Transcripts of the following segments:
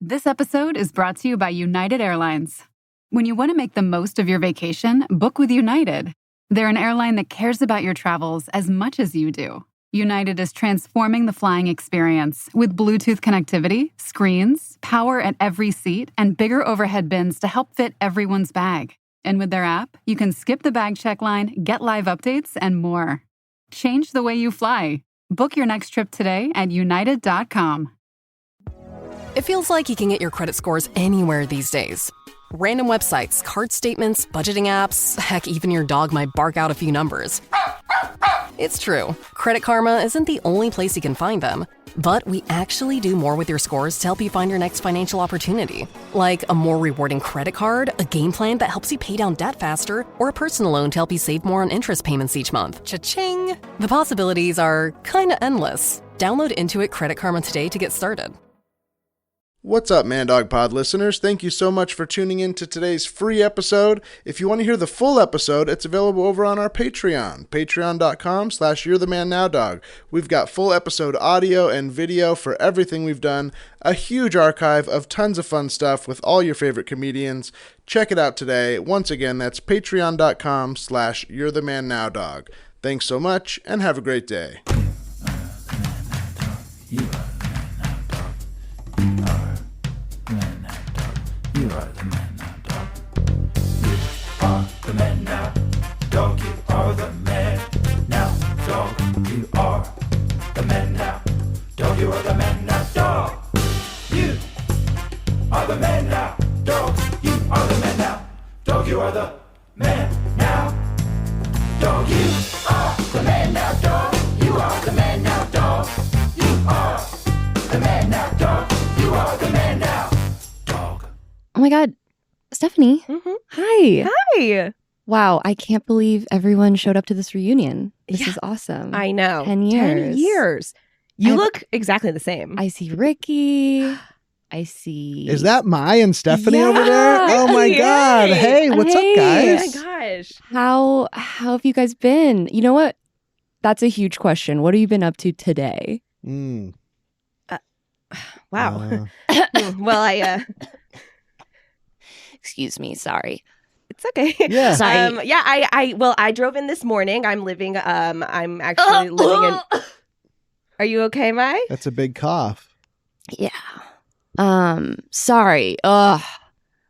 This episode is brought to you by United Airlines. When you want to make the most of your vacation, book with United. They're an airline that cares about your travels as much as you do. United is transforming the flying experience with Bluetooth connectivity, screens, power at every seat, and bigger overhead bins to help fit everyone's bag. And with their app, you can skip the bag check line, get live updates, and more. Change the way you fly. Book your next trip today at united.com. It feels like you can get your credit scores anywhere these days. Random websites, card statements, budgeting apps, heck, even your dog might bark out a few numbers. It's true. Credit Karma isn't the only place you can find them. But we actually do more with your scores to help you find your next financial opportunity. Like a more rewarding credit card, a game plan that helps you pay down debt faster, or a personal loan to help you save more on interest payments each month. Cha-ching! The possibilities are kinda endless. Download Intuit Credit Karma today to get started. What's up, Man Dog Pod listeners? Thank you so much for tuning in to today's free episode. If you want to hear the full episode, it's available over on our Patreon, patreon.com/You'reTheManNowDog. We've got full episode audio and video for everything we've done, a huge archive of tons of fun stuff with all your favorite comedians. Check it out today. Once again, that's patreon.com/You'reTheManNowDog. Thanks so much, and have a great day. You are the man now, dog. You are the man now, dog. You are the man now, dog. You are the man now, dog. You are the man now, dog. You are the man now, dog. You are the man now, dog. You are the man now, dog. You are the man now, dog. You are the man now, dog. You are the man now, dog. You are the man now, dog. Oh my God, Stephanie. Mm-hmm. Hi. Hi. Wow, I can't believe everyone showed up to this reunion. This is awesome. I know. 10 years. 10 years. You look exactly the same. I see Ricky. I see. Is that Mai and Stephanie Yeah. over there? Oh my God. Hey, what's up, Oh guys? my gosh. How have you guys been? You know what? That's a huge question. What have you been up to today? Wow. Well, Excuse me. Sorry. it's okay. Yeah. Sorry. I drove in this morning. I'm living, I'm actually living in. Are you okay, Mai? That's a big cough. Yeah. Sorry. Ugh.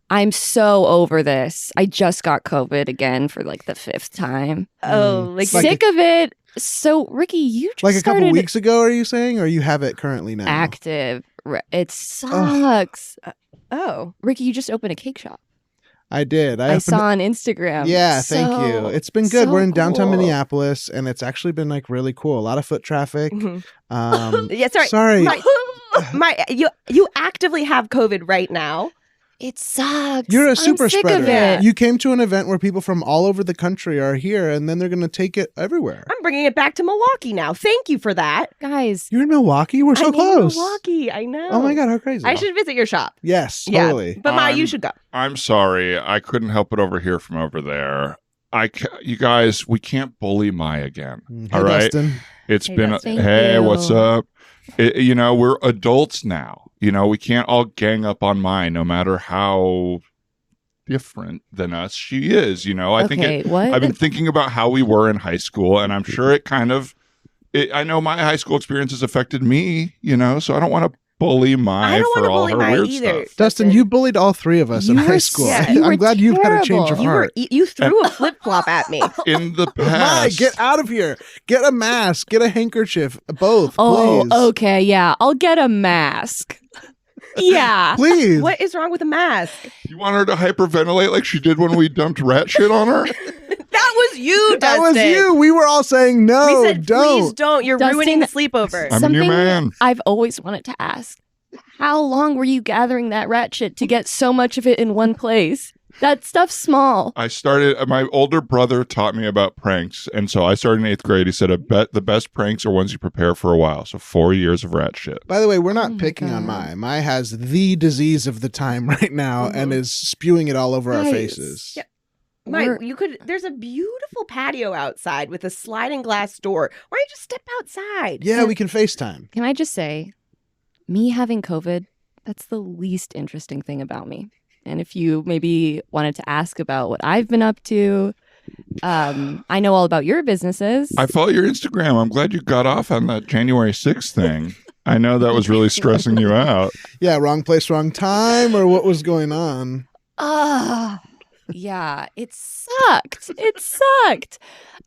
I'm so over this. I just got COVID again for like the 5th time. Oh, like Sick of it. So, Ricky, you just Like a couple started weeks ago, are you saying? Or you have it currently now? active. It sucks. Oh. Ricky, you just opened a cake shop. I did. I saw on Instagram. Yeah, thank you. It's been good. We're in downtown cool. Minneapolis, and it's actually been like really cool. A lot of foot traffic. Mhm. Yeah, Sorry. Sorry. You actively have COVID right now. It sucks. You're a I'm super sick spreader. of it. You came to an event where people from all over the country are here, and then they're going to take it everywhere. I'm bringing it back to Milwaukee now. Thank you for that. Guys, You're in Milwaukee? We're so I'm close. in Milwaukee. I know. Oh my God, how crazy. I should visit your shop. Yes, totally. Yeah. But Mai, you should go. I'm sorry. I couldn't help it over here from over there. You guys, we can't bully Mai again. Hey, all right? Dustin. It's Hey, been, Dustin. hey, Thank what's you. up? We're adults now. We can't all gang up on Mai no matter how different than us she is. I think what? I've been thinking about how we were in high school, and I'm sure I know my high school experiences affected me, so I don't want to bully I Mai don't for wanna all bully her Mai weird either. stuff. Dustin, you bullied all three of us in You high were school. sick. You I'm were glad you've had a change of terrible. heart. You threw a flip flop at me. In the Mai, past, get out of here. Get a mask. Get a handkerchief. Both, Oh, please. okay. Yeah. I'll get a mask. Yeah. Please. What is wrong with a mask? you want her to hyperventilate like she did when we dumped rat shit on her? That was you, That Dustin. was you. We were all saying, no, We said, please don't. don't. You're Dustin, ruining the sleepover. I'm a new man. I've always wanted to ask. How long were you gathering that rat shit to get so much of it in one place? That stuff's small. My older brother taught me about pranks. And so I started in 8th grade. He said, the best pranks are ones you prepare for a while. So 4 years of rat shit. By the way, we're not Oh my picking on God. Mai. Mai has the disease of the time right now and is spewing it all over our Guys. faces. Yeah. We're- There's a beautiful patio outside with a sliding glass door. Why don't you just step outside? Yeah, we can FaceTime. Can I just say, me having COVID That's the least interesting thing about me. And if you maybe wanted to ask about what I've been up to, I know all about your businesses. I follow your Instagram. I'm glad you got off on that January 6th thing. I know that was really stressing you out. Yeah, wrong place, wrong time, or what was going on? Yeah, it sucked. It sucked.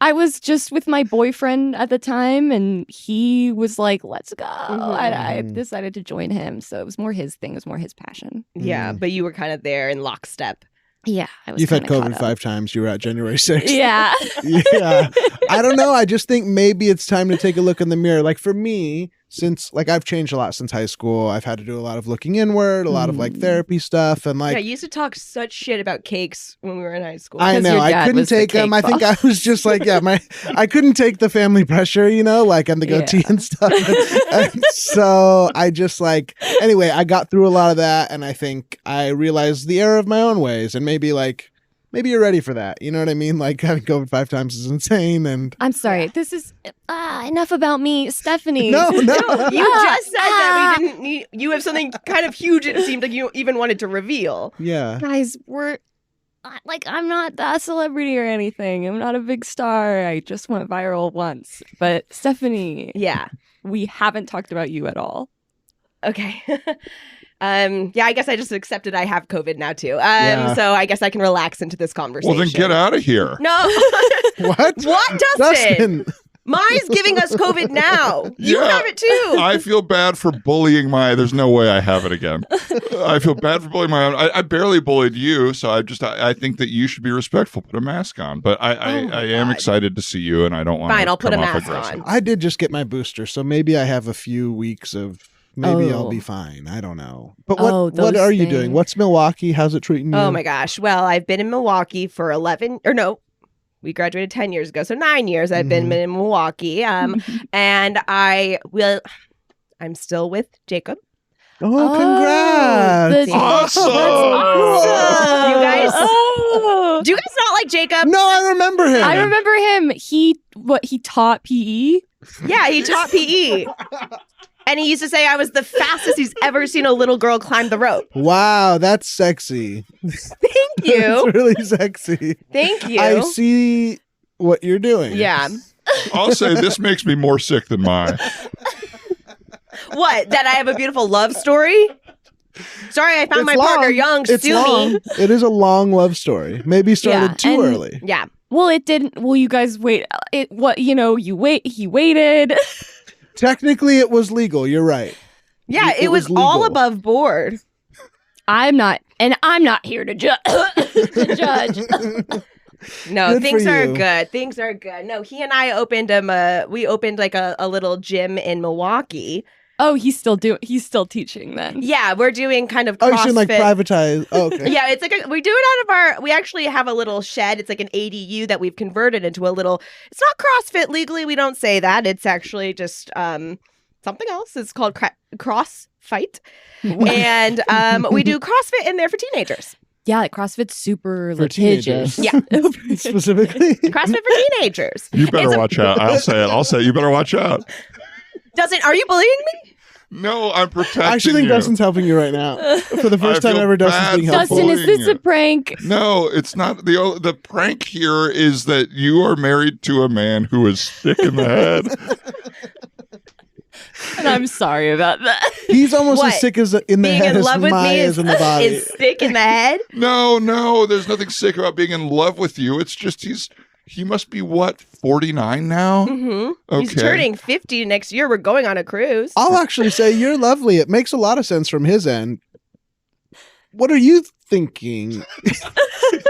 I was just with my boyfriend at the time, and he was like, let's go. I decided to join him. So it was more his thing. It was more his passion. Yeah, but you were kind of there in lockstep. Yeah. I was You've had kinda caught COVID up. 5 times. You were at January 6th. Yeah. Yeah. I don't know. I just think maybe it's time to take a look in the mirror. Like for me, since like I've changed a lot since high school. I've had to do a lot of looking inward, a lot of like therapy stuff, and like Yeah, you used to talk such shit about cakes when we were in high school. I 'Cause know your I dad couldn't was the take them. I cake think I was just like, I couldn't take the family pressure, like and the goatee and stuff. And so I just like anyway, I got through a lot of that, and I think I realized the error of my own ways, and maybe you're ready for that. You know what I mean? Like having COVID 5 times is insane. And I'm sorry. This is enough about me, Stephanie. no. You just said that we didn't need. You have something kind of huge. It seemed like you even wanted to reveal. Yeah. Guys, I'm not a celebrity or anything. I'm not a big star. I just went viral once. But Stephanie, Yeah. we haven't talked about you at all. Okay. Yeah, I guess I just accepted I have COVID now too. Yeah. So I guess I can relax into this conversation. Well, then get out of here. No. What? What, Dustin? Mine's giving us COVID now. You Yeah. have it too. I feel bad for bullying there's no way I have it again. I feel bad for bullying my own. I barely bullied you, so I think that you should be respectful. Put a mask on. But I am excited to see you, and I don't want to Fine, I'll put a come off mask aggressive. on. I did just get my booster, so maybe I have a few weeks of maybe I'll Oh. be fine. I don't know. But Oh, what those are you doing? things. What's Milwaukee? How's it treating you? Oh my gosh. Well, I've been in Milwaukee for we graduated 10 years ago. So 9 years I've been in Milwaukee. And I'm still with Jacob. Oh, congrats. Awesome. You guys, Oh. do you guys not like Jacob? No, I remember him. I remember him. He taught PE. Yeah, he taught PE. And he used to say I was the fastest he's ever seen a little girl climb the rope. Wow, that's sexy. Thank you. It's really sexy. Thank you. I see what you're doing. Yeah. I'll say this makes me more sick than mine. What? That I have a beautiful love story? Sorry, I found It's my long. partner young. It's Sue long. me. It is a long love story. Maybe started Yeah, too and- early. Yeah. Well, it didn't. Well, you guys wait. He waited. Technically, it was legal. You're right. Yeah, It it was was all legal. above board. I'm not here to judge. No, Good things for are you. good. Things are good. No, he and I opened we opened like a little gym in Milwaukee. Oh, he's still teaching then. Yeah, we're doing kind of Oh, you CrossFit. should like privatize. Oh, okay. Yeah, it's like we do it out of we actually have a little shed. It's like an ADU that we've converted into a little, it's not CrossFit legally. We don't say that. It's actually just something else. It's called CrossFit. And we do CrossFit in there for teenagers. Yeah, like CrossFit's super For litigious. teenagers. Yeah. Specifically. CrossFit for teenagers. You better watch out. I'll say it. You better watch out. Are you bullying me? No, I'm protecting I actually think you. Dustin's helping you right now. For the first I time feel ever, Dustin's bad being for helpful. Dustin, is bullying this you. a prank? No, it's not. The prank here is that you are married to a man who is sick in the head. And I'm sorry about that. He's almost What? as sick as in the Being head in as love with Maya me is in the body. is sick in the head. No, there's nothing sick about being in love with you. It's just he must be 49 now? Mm-hmm. He's Okay. turning 50 next year. We're going on a cruise. I'll actually say you're lovely. It makes a lot of sense from his end. What are you thinking?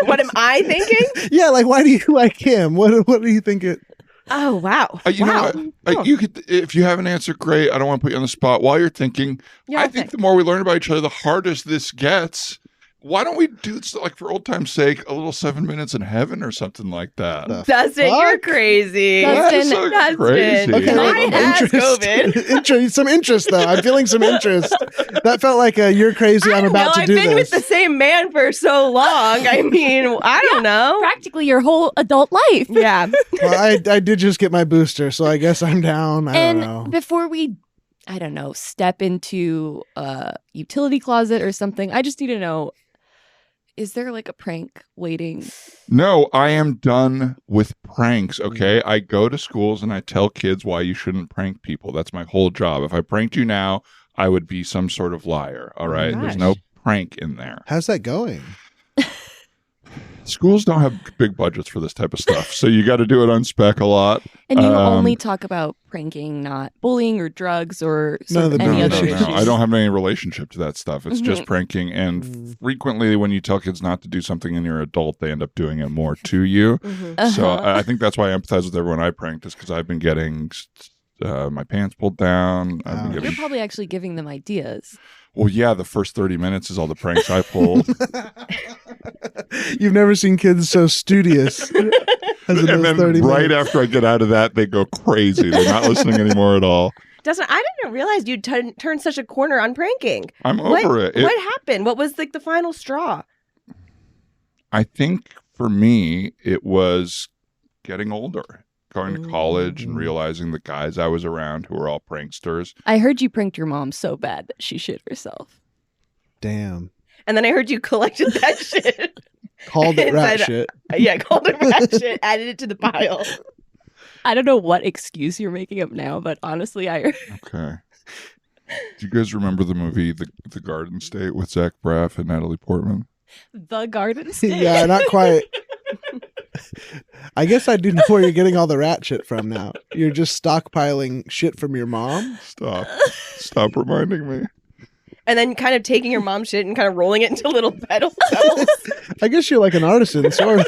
What am I thinking? Yeah, like why do you like him? What do you think it? Oh, wow. You wow. know what? You could, if you have an answer, great. I don't want to put you on the spot. While you're thinking, Yeah, I think the more we learn about each other, the harder this gets. Why don't we do this, like for old time's sake, a little 7 minutes in heaven or something like that? Dustin, fuck? you're crazy. Dustin, so Dustin. crazy. Okay, I like, have COVID. Some interest though. I'm feeling some interest. That felt like a you're crazy. I'm about to I've do been this. with the same man for so long. I mean, I don't know. Practically your whole adult life. Yeah. Well, I did just get my booster, so I guess I'm down. I don't know. And before we I don't know, step into a utility closet or something. I just need to know, is there like a prank waiting? No, I am done with pranks, okay? I go to schools and I tell kids why you shouldn't prank people. That's my whole job. If I pranked you now, I would be some sort of liar, all right? gosh. There's no prank in there. How's that going? Schools don't have big budgets for this type of stuff, so you got to do it on spec a lot. And you only talk about pranking, not bullying or drugs or None of the any No, other no, issues. I don't have any relationship to that stuff. It's just pranking. And frequently when you tell kids not to do something and you're an adult, they end up doing it more to you. So I think that's why I empathize with everyone I pranked, is because I've been getting my pants pulled down. I've been Ouch. getting... You're probably actually giving them ideas. Well, yeah, the first 30 minutes is all the pranks I pulled. You've never seen kids so studious as in And those then 30 right minutes. after I get out of that, they go crazy. They're not listening anymore at all. Dustin, I didn't realize you'd turned such a corner on pranking. I'm over it. What happened? What was like the final straw? I think for me, it was getting older, going to college and realizing the guys I was around who were all pranksters. I heard you pranked your mom so bad that she shit herself. Damn. And then I heard you collected that shit. Called it rat Inside- shit. Yeah, called it rat shit, added it to the pile. I don't know what excuse you're making up now, but honestly, I Okay. Do you guys remember the movie The Garden State with Zach Braff and Natalie Portman? the garden state. Yeah, not quite. I guess I do know where you're getting all the rat shit from now. You're just stockpiling shit from your mom. Stop reminding me. And then kind of taking your mom's shit and kind of rolling it into little pebbles. I guess you're like an artisan, sort of.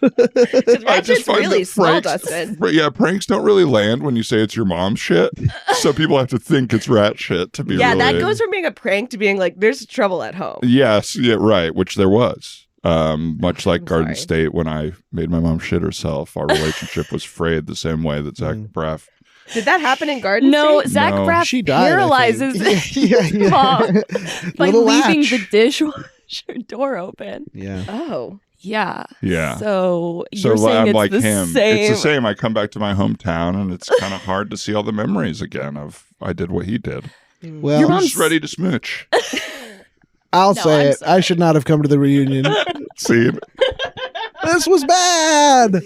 Because I rat just shit's find really that small, pranks, Dustin. yeah, pranks don't really land when you say it's your mom's shit. So people have to think it's rat shit to be Yeah, that really... goes from being a prank to being like, there's trouble at home. Yes, yeah, right, which there was. Much like I'm Garden sorry. State, when I made my mom shit herself, our relationship was frayed the same way that Zach Braff. Did that happen in Garden No, State? Zach No. Braff She died, I think. paralyzes Yeah. mom by Little leaving latch. the dishwasher door open. Yeah. Oh. Yeah. Yeah. So you're So saying I'm it's like the him. same. It's the same. I come back to my hometown, and it's kind of hard to see all the memories again of I did what he did. Well, Your Who's mom's- ready to smooch? I'll No, say I'm it. sorry. I should not have come to the reunion. See, This was bad.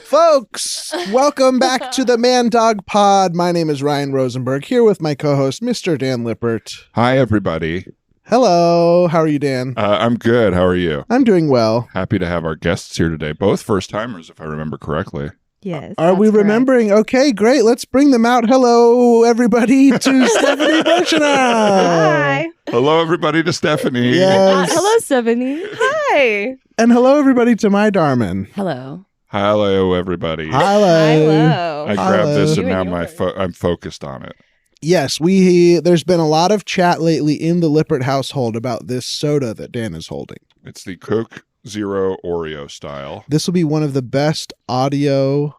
Folks, welcome back to the Man Dog Pod. My name is Ryan Rosenberg, here with my co-host, Mr. Dan Lippert. hi everybody. Hello. How are you, Dan? I'm good. How are you? I'm doing well. Happy to have our guests here today. Both first timers, if I remember correctly. Yes. Are we remembering? Okay, great. Let's bring them out. Hello, everybody, to Stephanie Burchinow. Hi. Hello, everybody, to Stephanie. Yes. Hello, Stephanie. Hi. And hello, everybody, to my Darmon. Hello. Hello, everybody. Hello. I grabbed this Hello. and now I'm focused on it. Yes, there's been a lot of chat lately in the Lippert household about this soda that Dan is holding. It's the Coke Zero Oreo style. This will be one of the best audio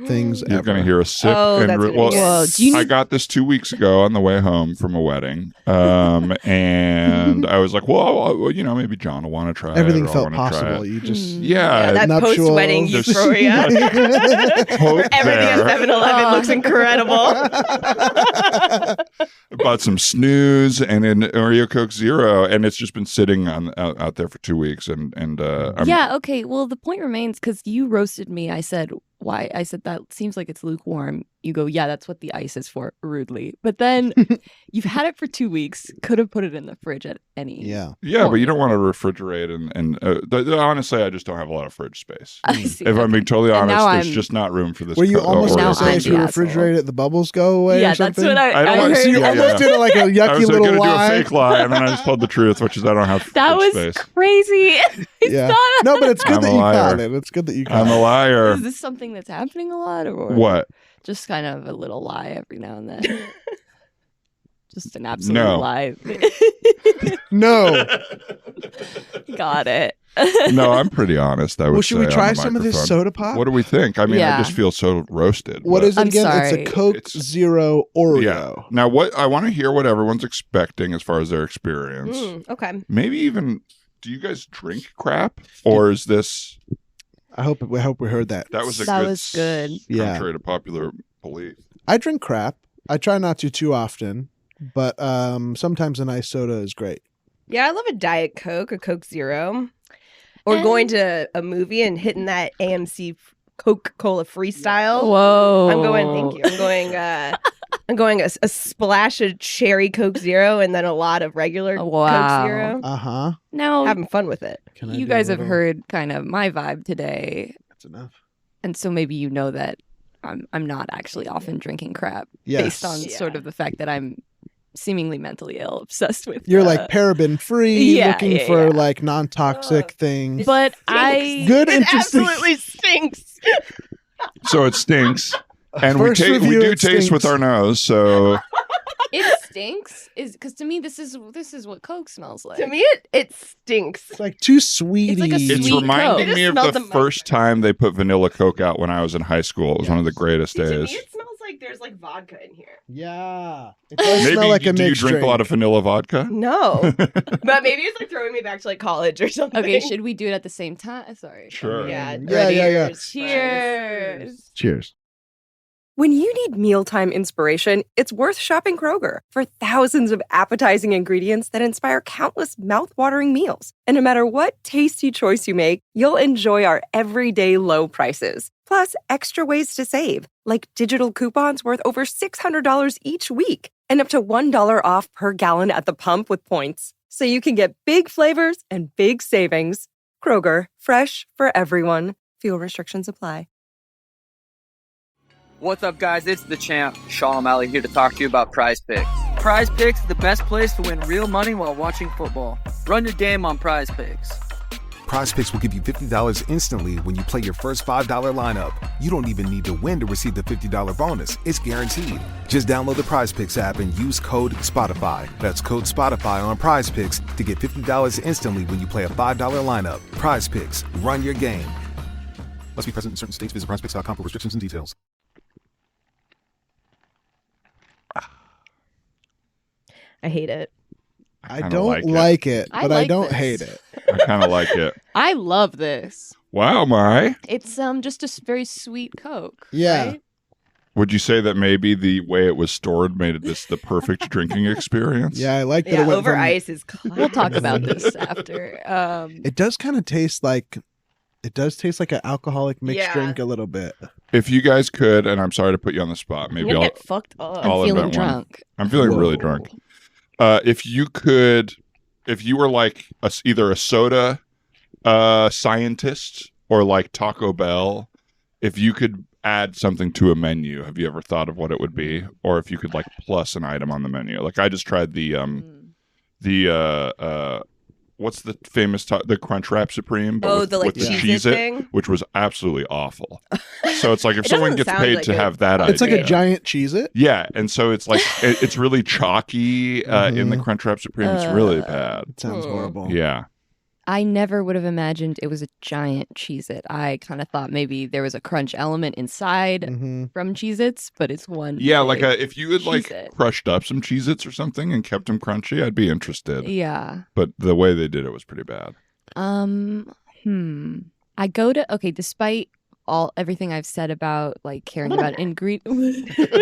things You're ever. going to hear a sip. Oh, and that's gonna be well, good. Whoa, do you I need- got this 2 weeks ago on the way home from a wedding. And I was like, well, maybe John will want to try Everything it. or I felt wanna try possible. it. You just Yeah. That nuptials. post-wedding euphoria. Coke Everything at there. 7-Eleven looks incredible. Bought some snooze and an Oreo Coke Zero, and it's just been sitting out there for 2 weeks. And I'm, Yeah, okay. Well, the point remains because you roasted me. I said, why? I said, that seems like it's lukewarm. You go, yeah, that's what the ice is for, rudely. But then you've had it for 2 weeks, could have put it in the fridge at any. yeah. Yeah, but you don't want to refrigerate, and honestly, I just don't have a lot of fridge space. I see. If I'm being totally And honest, now there's I'm- just not room for this. Were you almost Oreo going now to say Coke if I'm you the Zero. asshole. refrigerate it, the bubbles go away Yeah, or that's something? what I don't I want to heard. see You Yeah, almost yeah. did like a I yucky was little going to do a lie. fake lie, and then I just told the truth, which is I don't have That was fridge space. crazy. It's Yeah. not. No, but it's good I'm that a you liar. caught it. It's good that you caught I'm a it. liar. Is this something that's happening a lot, or What? just kind of a little lie every now and then? Just an absolute No. lie. No. Got it. No, I'm pretty honest. I would Well, should we say on try the some of this microphone. soda pop? What do we think? I mean, I Yeah. just feel so roasted. What but- is it I'm again? It's sorry. a Coke It's- Zero Oreo. Yeah. Now, what I want to hear what everyone's expecting as far as their experience. Okay. Maybe even, do you guys drink crap, or is this? I hope we heard that. That was a That good. was good. Yeah. Contrary to popular belief. I drink crap. I try not to too often, but sometimes a nice soda is great. Yeah, I love a Diet Coke, a Coke Zero. Or And- going to a movie and hitting that AMC Coca-Cola freestyle. Whoa. I'm going, thank you. I'm going a splash of cherry Coke Zero and then a lot of regular Wow. Coke Zero. Uh-huh. Now, Having fun with it. Can I you do a guys have little- heard kind of my vibe today. That's enough. And so maybe you know that I'm not actually often drinking crap Yes. based on sort of the fact that I'm seemingly mentally ill, obsessed with. You're like paraben free, yeah, looking yeah, for yeah. like non-toxic things. But I Good, It interesting. absolutely stinks. So it stinks. And we First we review, do it taste with stinks. our nose, so it stinks is because to me this is what Coke smells like. To me, it stinks. It's like too sweety. It's like a it's Sweet reminding Coke. me of It just the smells of first time they put vanilla Coke out when I was in high school. It was one of the greatest See, to days. me, it smells like there's like vodka in here. Yeah. It does Maybe smell like a do you mixed drink a lot of vanilla vodka? No, but maybe it's like throwing me back to like college or something. Okay, should we do it at the same time? Sorry. Sure. Yeah. Yeah. Cheers. Cheers. When you need mealtime inspiration, it's worth shopping Kroger for thousands of appetizing ingredients that inspire countless mouthwatering meals. And no matter what tasty choice you make, you'll enjoy our everyday low prices. Plus, extra ways to save, like digital coupons worth over $600 each week and up to $1 off per gallon at the pump with points. So you can get big flavors and big savings. Kroger, fresh for everyone. Fuel restrictions apply. What's up, guys? It's the champ, Sean O'Malley, here to talk to you about Prize Picks. Prize Picks is the best place to win real money while watching football. Run your game on Prize Picks. Prize Picks will give you $50 instantly when you play your first $5 lineup. You don't even need to win to receive the $50 bonus. It's guaranteed. Just download the Prize Picks app and use code SPOTIFY. That's code SPOTIFY on Prize Picks to get $50 instantly when you play a $5 lineup. Prize Picks. Run your game. Must be present in certain states. Visit prizepicks.com for restrictions and details. I hate it. I kinda don't like like it, I but I like don't this. hate it. I kind of like it. I love this. Wow, my. It's just a very sweet Coke. Yeah. right? Would you say that maybe the way it was stored made this the perfect drinking experience? Yeah, I like that Yeah, it went over from, ice is classic. We'll talk about this after. It does kind of taste like an alcoholic mixed Yeah. drink a little bit. If you guys could, and I'm sorry to put you on the spot, I'm maybe gonna I'll. get fucked up. I'll I'm feeling invent one. drunk. I'm feeling really Whoa. drunk. If you were like either a soda scientist or like Taco Bell, if you could add something to a menu, have you ever thought of what it would be? Or if you could like plus an item on the menu? Like I just tried the what's the famous the Crunchwrap Supreme? But with, the like with the Cheez-It Cheez-It, thing. which was absolutely awful. So it's like if It someone doesn't gets sound paid like to it. have that It's like idea, a giant Cheez-It. yeah, and so it's like it's really chalky in the Mhm. Crunchwrap Supreme. It's really bad. It sounds horrible. Yeah. I never would have imagined it was a giant Cheez-It. I kind of thought maybe there was a crunch element inside hmm from Cheez-Its, but it's one. Yeah, like big- if you had like Cheez-It. crushed up some Cheez-Its or something and kept them crunchy, I'd be interested. Yeah. But the way they did it was pretty bad. I go to despite everything I've said about like caring about ingredients. You're drunk.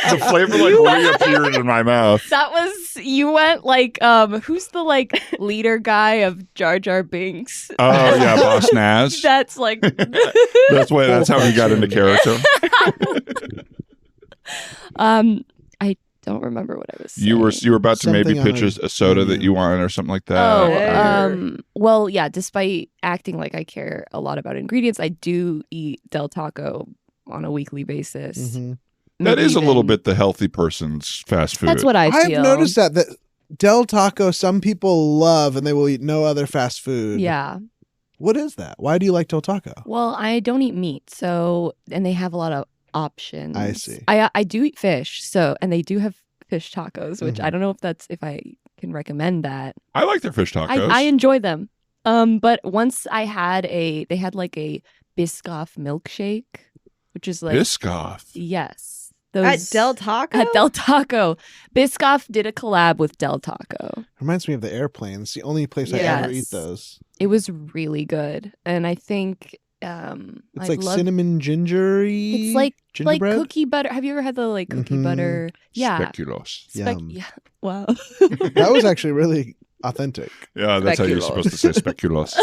The flavor like reappeared in my mouth. That was you went like who's the like leader guy of Jar Jar Binks? Oh yeah, Boss Nass. That's like That's how he got into character. I don't remember what I was saying. You were about to maybe Something pitch on a soda that menu. you wanted or something like that. Oh, well, yeah, despite acting like I care a lot about ingredients, I do eat Del Taco on a weekly basis. hmm that Maybe is a little even- bit the healthy person's fast food. That's what I I've feel. noticed that Del Taco some people love and they will eat no other fast food. Yeah. What is that? Why do you like Del Taco? Well, I don't eat meat, and they have a lot of options. I see. I do eat fish, and they do have fish tacos, which Mhm. I don't know if I can recommend that. I like their fish tacos. I enjoy them. But once they had like a Biscoff milkshake, which is like Biscoff. yes. At Del Taco? At Del Taco. Biscoff did a collab with Del Taco. Reminds me of the airplanes. The only place I ever Yes. eat those. It was really good. And I think It's like cinnamon gingery. It's like gingerbread? cookie butter. Have you ever had the like cookie butter? Yeah. Speculoos. Yum. Yeah. Wow. That was actually really authentic. Yeah, that's how you're supposed to say speculoos.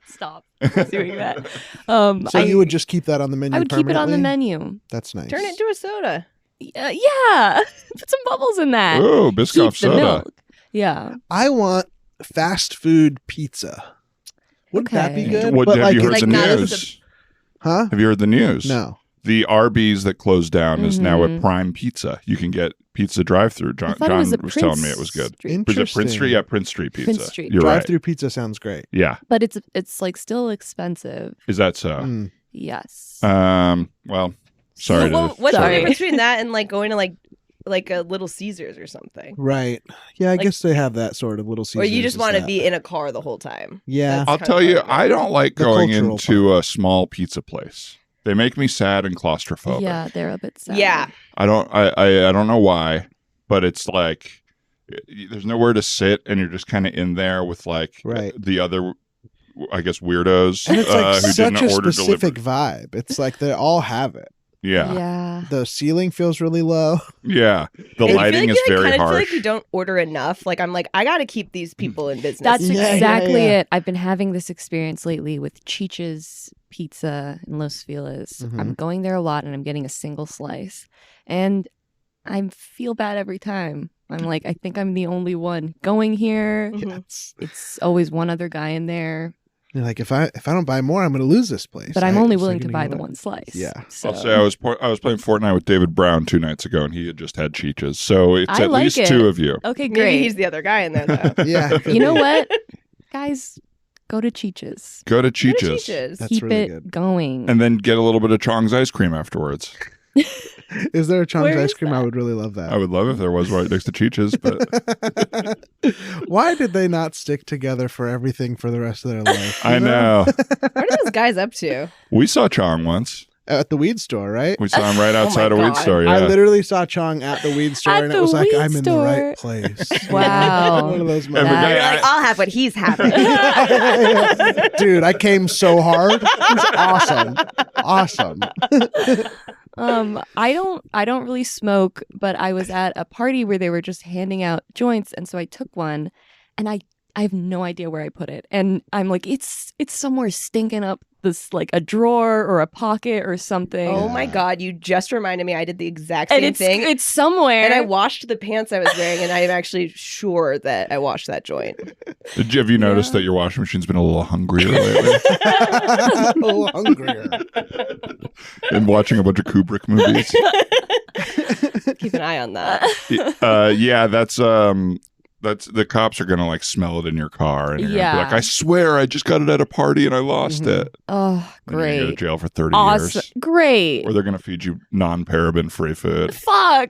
Stop doing that. So you would just keep that on the menu I would keep it on the permanently? menu. That's nice. Turn it into a soda. Yeah. Put some bubbles in that. Oh, Biscoff Keep the soda. milk. Yeah. I want fast food pizza. Wouldn't that be Okay. good? What, But have you heard like the not as news? Huh? Have you heard the news? No. The Arby's that closed down is now at Mhm. Prime Pizza. You can get pizza drive-through. I John thought it was a telling me it was good. Street. Was it Prince Street? Yeah, Interesting. Prince Street Pizza. Prince Street. You're right. Drive-through pizza sounds great. Yeah. But it's like still expensive. Is that so? Mm. Yes. Well, sorry. What's the Sorry. difference between that and like going to like a Little Caesars or something? Right. Yeah, I Like- guess they have that sort of Little Caesars. Or you just is want to that. be in a car the whole time? Yeah. That's I'll kind tell of you, part of it. I don't like The going cultural into a small pizza place. They make me sad and claustrophobic. Yeah, they're a bit sad. Yeah. I don't know why, but it's like there's nowhere to sit, and you're just kind of in there with like Right. the other, I guess, weirdos And it's like who such didn't a order specific delivered. vibe. It's like they all have it. Yeah, Yeah. The ceiling feels really low. yeah. The I feel lighting like is you, very kind of feel harsh. like you don't order enough. Like I'm like I got to keep these people in business. That's Yeah, exactly yeah. it. I've been having this experience lately with Cheech's Pizza in Los Feliz. Mhm. I'm going there a lot and I'm getting a single slice. And I feel bad every time. I'm like, I think I'm the only one going here. Mhm. It's always one other guy in there. You're like, if I don't buy more, I'm going to lose this place. But I'm only So willing you're to gonna buy give the it up. one slice. Yeah. So. I'll say I was playing Fortnite with David Brown 2 nights ago, and he had just had Cheeches. So it's I at like least it. 2 of you. Okay, Maybe great. he's the other guy in there though. Yeah. You know what? Guys, go to Cheech's. Go to Go to Cheeches. Cheeches. That's Keep really it good. going. And then get a little bit of Chong's ice cream afterwards. Is there a Chong's Where ice is cream? I that? would really love that. I would love if there was right next to Cheeches, but Why did they not stick together for everything for the rest of their life? you I know. What are those guys up to? We saw Chong once. At the weed store, right? We saw him right outside a weed God. store. I Yeah. literally saw Chong at the weed store, At and the it was like, weed I'm in the right store. place. Wow. One of those Every moments. day You're like, I'll have what he's having. Dude, I came so hard. It was awesome. I don't really smoke, but I was at a party where they were just handing out joints, and so I took one, and I have no idea where I put it, and I'm like, it's somewhere stinking up this like a drawer or a pocket or something. Oh my God, you just reminded me I did the exact same and thing. it's somewhere. And I washed the pants I was wearing, and I'm actually sure that I washed that joint. Have you noticed that your washing machine's been a little hungrier lately? A little hungrier. And watching a bunch of Kubrick movies? Keep an eye on that. Yeah, that's the cops are gonna like smell it in your car, and you're gonna be Yeah. like, I swear I just got it at a party and I lost it. Oh, And you're gonna go to great. jail for 30 Awesome. years. Great. Or they're gonna feed you non-paraben free food. Fuck.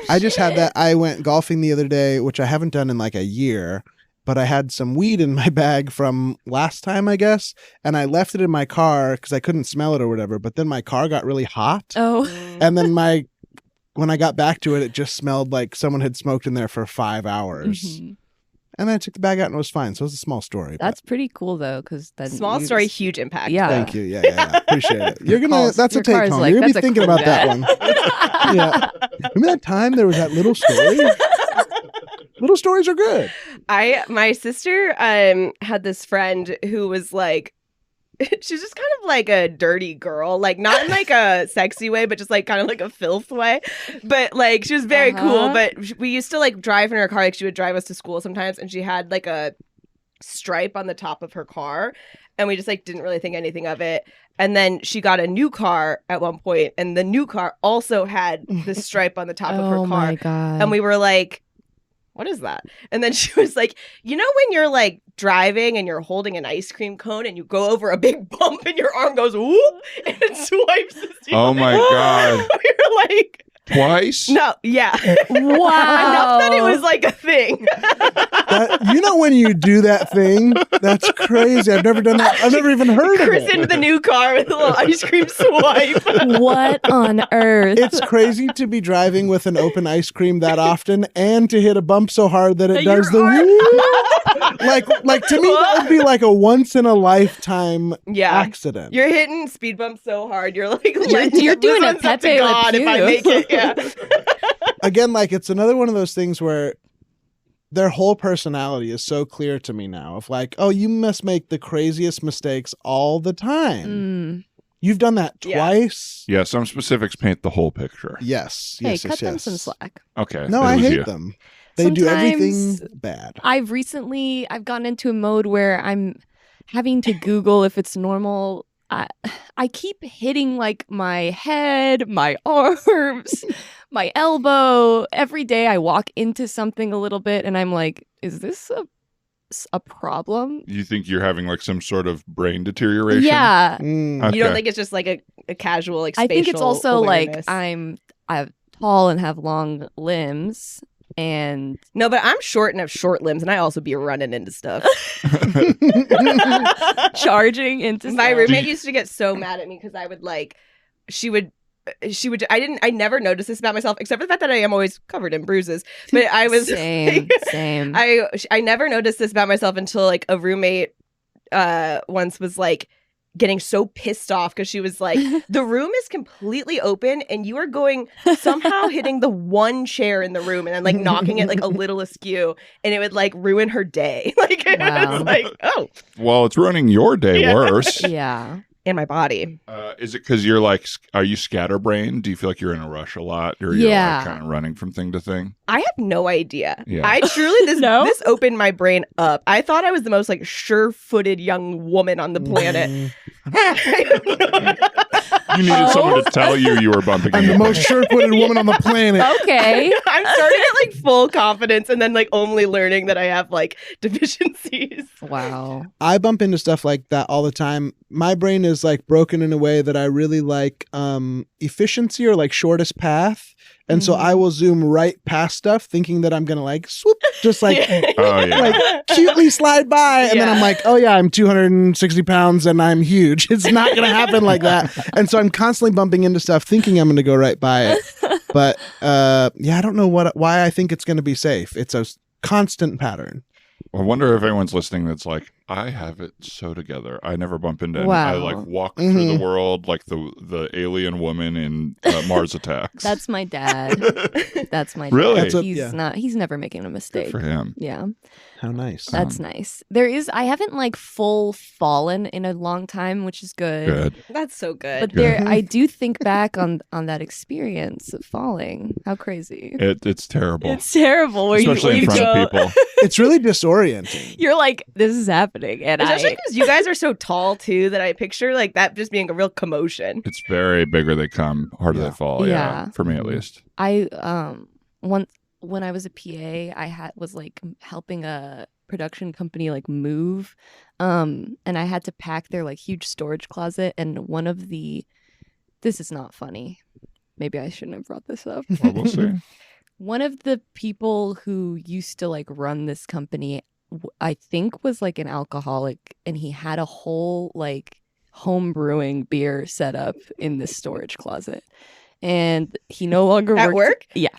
I just had that. I went golfing the other day, which I haven't done in like a year, but I had some weed in my bag from last time, I guess. And I left it in my car because I couldn't smell it or whatever. But then my car got really hot. Oh. And then when I got back to it, it just smelled like someone had smoked in there for 5 hours. Mhm. And then I took the bag out and it was fine. So it was a small story. but That's pretty cool though, because then Small you story, just- huge impact. Yeah. Thank you. Yeah. Appreciate it. You're gonna. Calls- That's a your take car's home. like, You're gonna be "That's a thinking cool about that bet." one. Yeah. Remember that time there was that little story? Little stories are good. My sister had this friend who was like, she's just kind of like a dirty girl, like not in like a sexy way, but just like kind of like a filth way. But like she was very cool. But we used to like drive in her car, like she would drive us to school sometimes, and she had like a stripe on the top of her car, and we just like didn't really think anything of it. And then she got a new car at one point, and the new car also had the stripe on the top of her Oh car. my God. And we were like, what is that? And then she was like, you know when you're like driving and you're holding an ice cream cone and you go over a big bump and your arm goes whoop and it swipes the steering Oh my wheel?" God. We were like, Twice? No, yeah. Wow. Enough that it was like a thing. You know when you do that thing? That's crazy. I've never done that. I've never even heard of Chris it. into the new car with a little ice cream swipe. What on earth? It's crazy to be driving with an open ice cream that often and to hit a bump so hard that it does the woo. Like to me that would be like a once in a lifetime accident. You're hitting speed bumps so hard. You're like you're doing a Pepe Le Pew. if I make it. Yeah. Again, like it's another one of those things where their whole personality is so clear to me now of like, oh, you must make the craziest mistakes all the time. You've done that twice. Yeah, some specifics paint the whole picture. Yes. Hey, yes, cut them yes. some slack. Okay. No, it I was hate you. them. They do everything Sometimes bad. I've gotten into a mode where I'm having to Google if it's normal. I keep hitting like my head, my arms, my elbow. Every day I walk into something a little bit and I'm like, is this a problem? You think you're having like some sort of brain deterioration? Yeah. Okay. You don't think it's just like a casual like spatial I think it's also awareness? like I'm tall and have long limbs. And no, but I'm short and have short limbs, and I also be running into stuff. Charging into My stuff. roommate used to get so mad at me because I would like, she would. I never noticed this about myself, except for the fact that I am always covered in bruises. But I was same. I never noticed this about myself until like a roommate once was like getting so pissed off because she was like, the room is completely open and you are going somehow hitting the one chair in the room and then like knocking it like a little askew, and it would like ruin her day. Like it was like, oh, well, it's ruining your day worse. Yeah. And my body. Is it because you're like, are you scatterbrained? Do you feel like you're in a rush a lot, or you're like kind of running from thing to thing? I have no idea. Yeah. I truly this opened my brain up. I thought I was the most like sure-footed young woman on the planet. You needed someone to tell you were bumping I'm into the most sure-footed woman on the planet. Okay. I'm starting at like full confidence and then like only learning that I have like deficiencies. Wow. I bump into stuff like that all the time. My brain is like broken in a way that I really like efficiency or like shortest path. And so I will zoom right past stuff thinking that I'm going to like swoop, just like, like cutely slide by. And then I'm like, oh yeah, I'm 260 pounds and I'm huge. It's not going to happen like that. And so I'm constantly bumping into stuff thinking I'm going to go right by it. But yeah, I don't know why I think it's going to be safe. It's a constant pattern. I wonder if anyone's listening that's like, I have it so together. I never bump into anyone. I like walk through the world like the alien woman in Mars Attacks. That's my dad. That's my dad. Really? He's never making a mistake. Good for him. Yeah. How nice. That's nice. I haven't like full fallen in a long time, which is good. Good. That's so good. But I do think back on that experience of falling. How crazy. It's terrible. It's terrible. Where especially in front of people. It's really disorienting. You're like, this is happening. And especially because you guys are so tall too that I picture like that just being a real commotion. It's very bigger they come, harder they fall. Yeah. For me at least. When I was a PA, I was like helping a production company like move, and I had to pack their like huge storage closet. And this is not funny. Maybe I shouldn't have brought this up. Well, we'll see. One of the people who used to like run this company, I think was like an alcoholic, and he had a whole like home brewing beer set up in this storage closet. And he no longer at worked work. Yeah.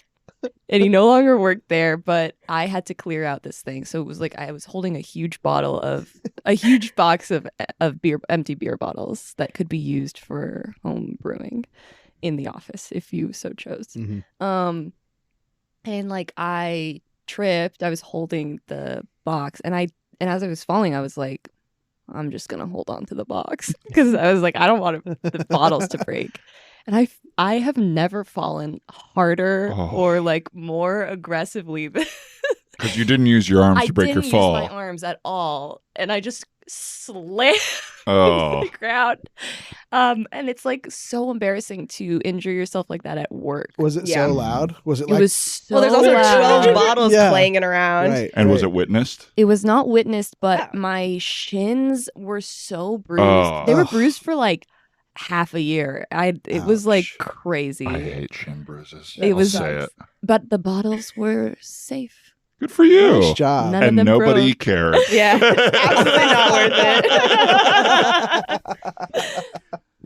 And he no longer worked there, but I had to clear out this thing. So it was like I was holding a huge box of empty beer bottles that could be used for home brewing in the office if you so chose. Mm-hmm. And like I tripped. I was holding the box, and as I was falling, I was like, I'm just gonna hold on to the box because I was like, I don't want the bottles to break. And I have never fallen harder or like more aggressively because you didn't use your arms to break your fall. I didn't use my arms at all, and I just slammed to the ground. And it's like so embarrassing to injure yourself like that at work. Was it so loud? Was it like? It was so well, there's also loud. 12 bottles clanging around. Right, and was it witnessed? It was not witnessed, but my shins were so bruised. They were bruised for like half a year. It was like crazy. I hate shin bruises. It was say it. But the bottles were safe. Good for you. Nice job. None of And them nobody broke. cared. Yeah, absolutely not worth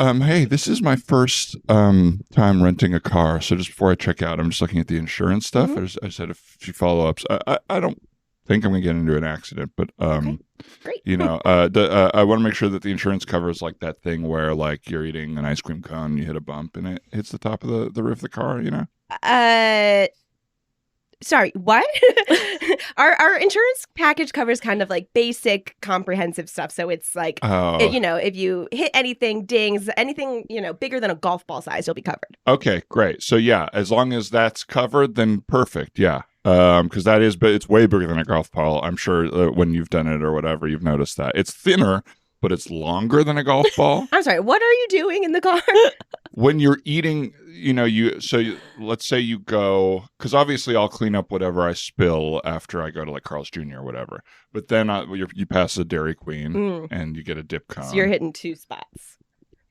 it. Hey, this is my first time renting a car. So just before I check out, I'm just looking at the insurance stuff. I just had a few follow-ups. I don't think I'm going to get into an accident, but Great. you know, I want to make sure that the insurance covers like that thing where like you're eating an ice cream cone, you hit a bump, and it hits the top of the roof of the car. You know. Sorry, what? Our insurance package covers kind of like basic comprehensive stuff. So it's like, you know, if you hit anything, dings, anything, you know, bigger than a golf ball size, you'll be covered. Okay, great. So yeah, as long as that's covered, then perfect. Yeah. Because that is, but it's way bigger than a golf ball. I'm sure when you've done it or whatever, you've noticed that it's thinner, but it's longer than a golf ball. I'm sorry, what are you doing in the car? When you're eating, you know, let's say you go, because obviously I'll clean up whatever I spill after I go to like Carl's Jr. or whatever. But then you pass a Dairy Queen and you get a dip cone. So you're hitting two spots.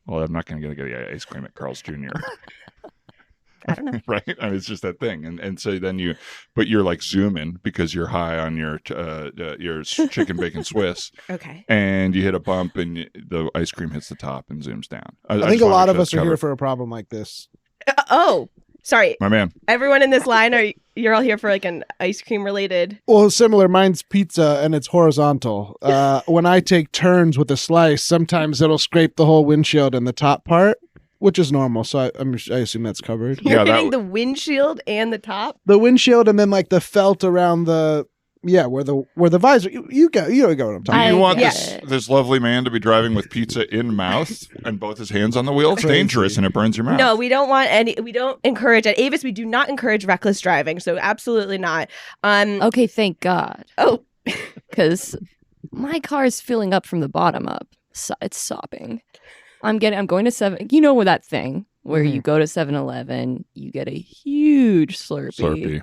Well, I'm not going to get ice cream at Carl's Jr. I don't know. Right? I mean, it's just that thing. And so then you're like zooming because you're high on your chicken bacon Swiss. Okay. And you hit a bump and the ice cream hits the top and zooms down. I think a lot of us are here for a problem like this. Sorry. My man. Everyone in this line, you're all here for like an ice cream related? Well, similar. Mine's pizza and it's horizontal. When I take turns with a slice, sometimes it'll scrape the whole windshield and the top part, which is normal. So I assume that's covered. You're hitting the windshield and the top? The windshield and then like the felt around the where the visor. You know what I'm talking about. You want this lovely man to be driving with pizza in mouth and both his hands on the wheel? It's dangerous and it burns your mouth. No, we don't want any. We don't encourage at Avis. We do not encourage reckless driving. So absolutely not. Okay, thank God. Oh, because my car is filling up from the bottom up. So it's sopping. I'm going to 7. You know that thing where you go to 7-Eleven, you get a huge Slurpee.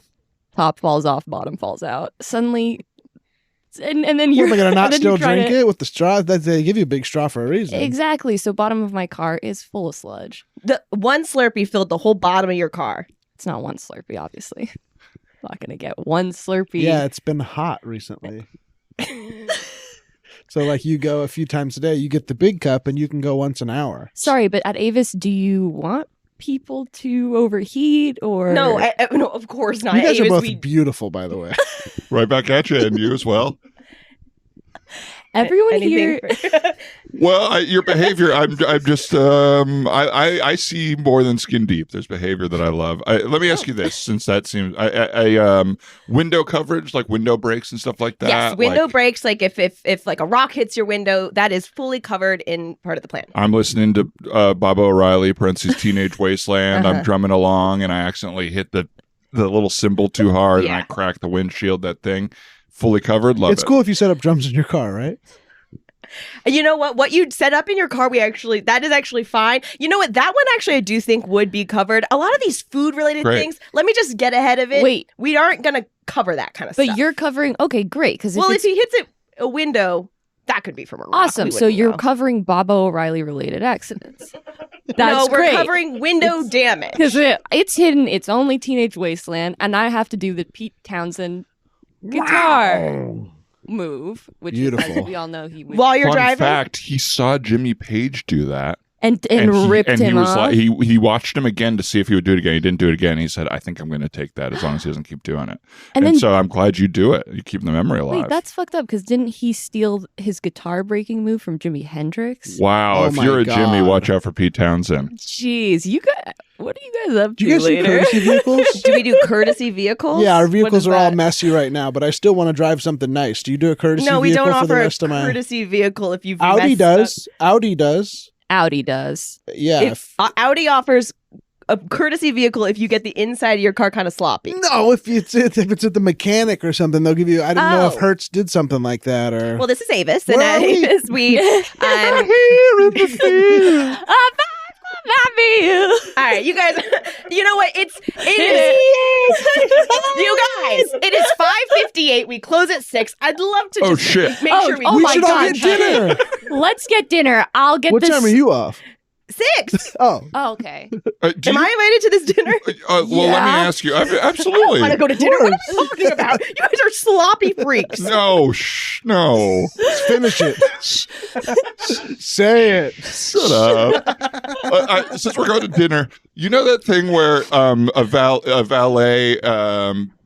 Top falls off, bottom falls out. Suddenly, and then you're going to not still drink it with the straw. They give you a big straw for a reason. Exactly. So bottom of my car is full of sludge. The one Slurpee filled the whole bottom of your car. It's not one Slurpee, obviously. I'm not going to get one Slurpee. Yeah, it's been hot recently. So like you go a few times a day, you get the big cup and you can go once an hour. Sorry, but at Avis, do you want people to overheat or no, no, of course not. You guys Avis, are both beautiful, by the way. Right back at you, and you as well. Everyone here. Well, your behavior. I'm just. I see more than skin deep. There's behavior that I love. Let me ask you this, since that seems. Window coverage, like window breaks and stuff like that. Yes, window breaks. Like if like a rock hits your window, that is fully covered in part of the plan. I'm listening to Bob O'Reilly, parentheses Teenage Wasteland. I'm drumming along, and I accidentally hit the little cymbal too hard, and I crack the windshield. That thing. Fully covered. Love it. It's cool if you set up drums in your car, right? You know what you set up in your car, that is actually fine. You know what? That one actually I do think would be covered. A lot of these food related things, let me just get ahead of it. Wait. We aren't going to cover that kind of stuff. But you're covering, okay, great. Because if he hits a window, that could be from a rock. Awesome. So you're covering Bob O'Reilly related accidents. That's great. We're covering window damage. Because it's hidden. It's only Teenage Wasteland. And I have to do the Pete Townsend guitar move, which beautiful. As we all know, he would. While you're driving. In fact, he saw Jimmy Page do that and ripped him off. Like, he watched him again to see if he would do it again. He didn't do it again. He said, "I think I'm going to take that as long as he doesn't keep doing it." And so I'm glad you do it. You keep the memory alive. Wait, that's fucked up. Because didn't he steal his guitar breaking move from Jimi Hendrix? Wow! If you're a Jimmy, watch out for Pete Townsend. Jeez, you guys. What are you guys up to? Do you guys later? do courtesy vehicles? Do we do courtesy vehicles? Yeah, our vehicles are all messy right now, but I still want to drive something nice. Do you do a courtesy vehicle? No, we don't for the offer rest a of my... courtesy vehicle if you've Audi messed does. up. Audi does. Audi does. Yeah. Audi offers a courtesy vehicle if you get the inside of your car kind of sloppy. No, if it's at the mechanic or something, they'll give you. I don't know if Hertz did something like that or. Well, this is Avis, and at Avis we. Here in the field. All right, you guys. You know what? It is. You guys, it is 5:58. We close at 6. I'd love to just make sure we. We should all get dinner. Let's get dinner. I'll get What this. time are you off? 6. Oh, Oh, okay. Am I invited to this dinner? Well, let me ask you. I don't Absolutely. want to go to dinner. What am I talking about? You guys are sloppy freaks. No, no. finish it. Say it. Shut up. Since we're going to dinner, you know that thing where a valet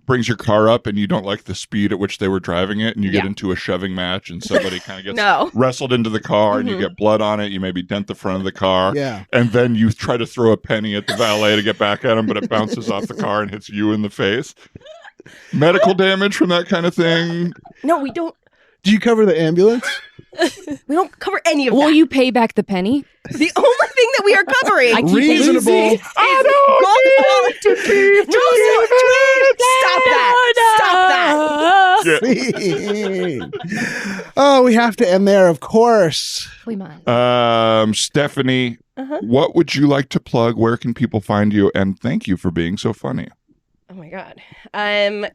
brings your car up and you don't like the speed at which they were driving it, and you get into a shoving match and somebody kind of gets wrestled into the car and you get blood on it, you maybe dent the front of the car, and then you try to throw a penny at the valet to get back at him, but it bounces off the car and hits you in the face. Medical damage from that kind of thing? No, we don't. Do you cover the ambulance? We don't cover any of that. Will you pay back the penny? The only thing that we are covering I keep Reasonable. losing. I don't need to keep Stop that. Oh, we have to end there, of course. We must. Stephanie, what would you like to plug? Where can people find you? And thank you for being so funny. Oh my God.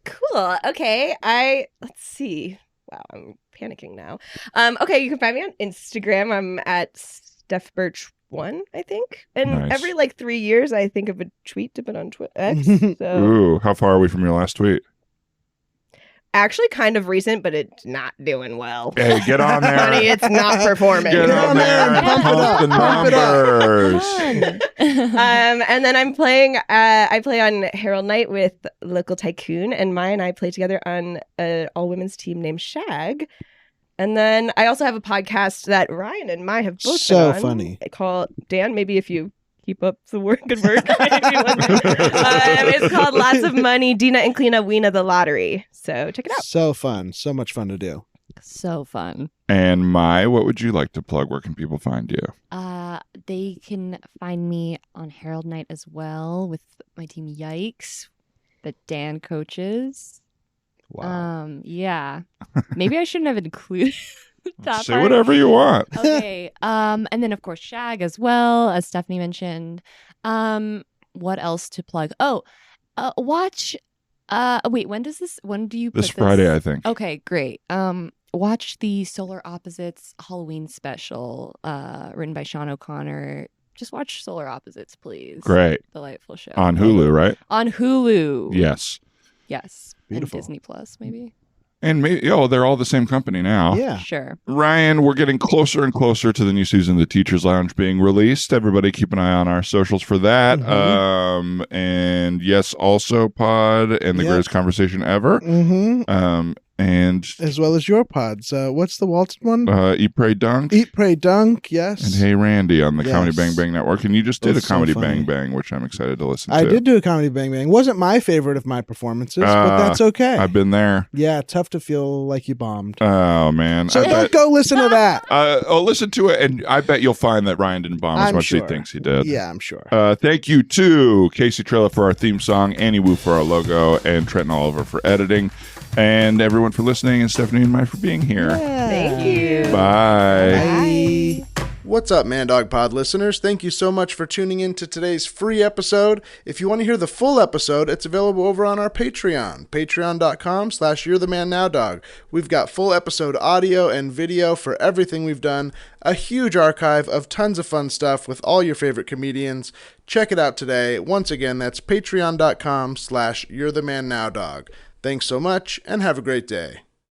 Cool. Okay. Let's see. Wow, I'm panicking now. Okay, you can find me on Instagram. I'm at StephBirch1, I think. And every 3 years, I think of a tweet to put on X. So. Ooh, how far are we from your last tweet? Actually, kind of recent, but it's not doing well. Hey, get on there. Honey, it's not performing. Get on there and pump the numbers. And then I'm playing, I play on Herald Night with Local Tycoon, and Maya and I play together on an all-women's team named Shag. And then I also have a podcast that Ryan and Maya have both been on. So funny. Called, Dan, maybe if you keep up the good work. It's called Lots of Money, Dina and Kleena Weena the Lottery. So check it out. So fun. So much fun to do. So fun. And Mai, what would you like to plug? Where can people find you? They can find me on Herald Night as well with my team Yikes that Dan coaches. Wow. Yeah. Maybe I shouldn't have included that Say part. whatever you want. Okay. And then of course Shag as well, as Stephanie mentioned. What else to plug? Watch wait, when do you put this Friday, I think. Okay, great. Watch the Solar Opposites Halloween special, written by Sean O'Connor. Just watch Solar Opposites, please. Great. Delightful show. On Hulu, right? On Hulu. Yes. Yes. Beautiful. And Disney Plus, maybe. And maybe, they're all the same company now. Yeah. Sure. Ryan, we're getting closer and closer to the new season of The Teacher's Lounge being released. Everybody keep an eye on our socials for that. And yes, also Pod and the greatest conversation ever. And as well as your pods. What's the Walton one? Eat, Pray, Dunk. Eat, Pray, Dunk, yes. And Hey Randy on the Comedy Bang Bang Network. And you just did a Comedy Bang Bang, which I'm excited to listen to. I did do a Comedy Bang Bang. Wasn't my favorite of my performances, but that's okay. I've been there. Yeah, tough to feel like you bombed. Oh, man. So don't go listen to that. Listen to it, and I bet you'll find that Ryan didn't bomb as much as he thinks he did. Yeah, I'm sure. Thank you to Casey Trella for our theme song, Annie Wu for our logo, and Trenton Oliver for editing. And everyone for listening, and Stephanie and Mike for being here. Yeah. Thank you. Bye. Bye. What's up, Man Dog Pod listeners? Thank you so much for tuning in to today's free episode. If you want to hear the full episode, it's available over on our Patreon, patreon.com/You'reTheManNowDog. We've got full episode audio and video for everything we've done, a huge archive of tons of fun stuff with all your favorite comedians. Check it out today. Once again, that's patreon.com/You'reTheManNowDog. Thanks so much, and have a great day.